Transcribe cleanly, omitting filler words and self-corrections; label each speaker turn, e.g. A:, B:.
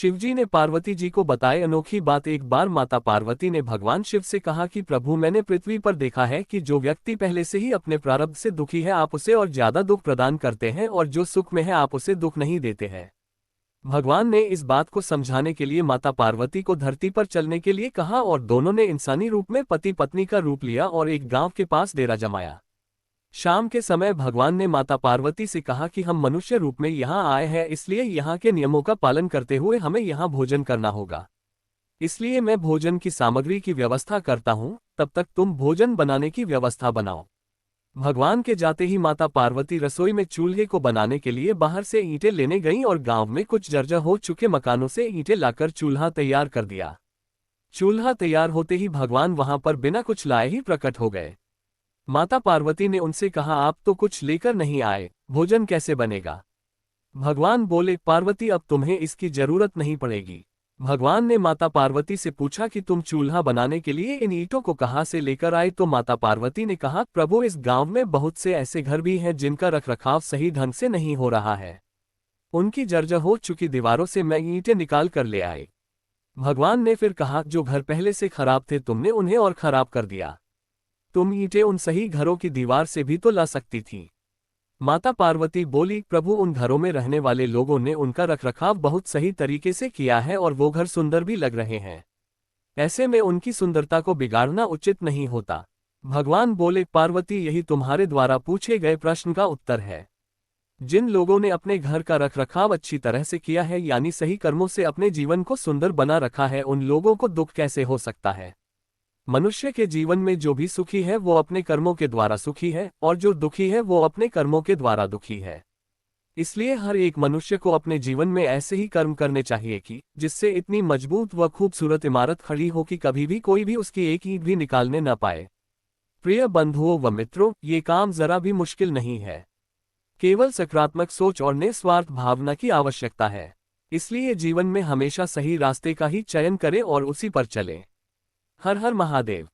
A: शिवजी ने पार्वती जी को बताए अनोखी बात। एक बार माता पार्वती ने भगवान शिव से कहा कि प्रभु, मैंने पृथ्वी पर देखा है कि जो व्यक्ति पहले से ही अपने प्रारब्ध से दुखी है आप उसे और ज्यादा दुख प्रदान करते हैं, और जो सुख में है आप उसे दुख नहीं देते हैं। भगवान ने इस बात को समझाने के लिए माता पार्वती को धरती पर चलने के लिए कहा और दोनों ने इंसानी रूप में पति पत्नी का रूप लिया और एक गांव के पास डेरा जमाया। शाम के समय भगवान ने माता पार्वती से कहा कि हम मनुष्य रूप में यहाँ आए हैं, इसलिए यहाँ के नियमों का पालन करते हुए हमें यहाँ भोजन करना होगा। इसलिए मैं भोजन की सामग्री की व्यवस्था करता हूँ, तब तक तुम भोजन बनाने की व्यवस्था बनाओ। भगवान के जाते ही माता पार्वती रसोई में चूल्हे को बनाने के लिए बाहर से ईंटें लेने गईं और गांव में कुछ जर्जर हो चुके मकानों से ईंटें लाकर चूल्हा तैयार कर दिया। चूल्हा तैयार होते ही भगवान वहां पर बिना कुछ लाए ही प्रकट हो गए। माता पार्वती ने उनसे कहा, आप तो कुछ लेकर नहीं आए, भोजन कैसे बनेगा? भगवान बोले, पार्वती अब तुम्हें इसकी जरूरत नहीं पड़ेगी। भगवान ने माता पार्वती से पूछा कि तुम चूल्हा बनाने के लिए इन ईंटों को कहां से लेकर आए? तो माता पार्वती ने कहा, प्रभु, इस गांव में बहुत से ऐसे घर भी हैं जिनका रखरखाव सही ढंग से नहीं हो रहा है। उनकी जर्जर हो चुकी दीवारों से मैं ईंटें निकाल कर ले आए। भगवान ने फिर कहा, जो घर पहले से खराब थे तुमने उन्हें और खराब कर दिया। तुम ईंटें उन सही घरों की दीवार से भी तो ला सकती थी। माता पार्वती बोली, प्रभु, उन घरों में रहने वाले लोगों ने उनका रखरखाव बहुत सही तरीके से किया है और वो घर सुंदर भी लग रहे हैं। ऐसे में उनकी सुंदरता को बिगाड़ना उचित नहीं होता। भगवान बोले, पार्वती, यही तुम्हारे द्वारा पूछे गए प्रश्न का उत्तर है। जिन लोगों ने अपने घर का रखरखाव अच्छी तरह से किया है, यानी सही कर्मों से अपने जीवन को सुंदर बना रखा है, उन लोगों को दुख कैसे हो सकता है? मनुष्य के जीवन में जो भी सुखी है वो अपने कर्मों के द्वारा सुखी है, और जो दुखी है वो अपने कर्मों के द्वारा दुखी है। इसलिए हर एक मनुष्य को अपने जीवन में ऐसे ही कर्म करने चाहिए कि जिससे इतनी मजबूत व खूबसूरत इमारत खड़ी हो कि कभी भी कोई भी उसकी एक ईंट भी निकालने न पाए। प्रिय बंधुओं व मित्रों, ये काम जरा भी मुश्किल नहीं है। केवल सकारात्मक सोच और निस्वार्थ भावना की आवश्यकता है। इसलिए जीवन में हमेशा सही रास्ते का ही चयन करें और उसी पर चलें। हर हर महादेव।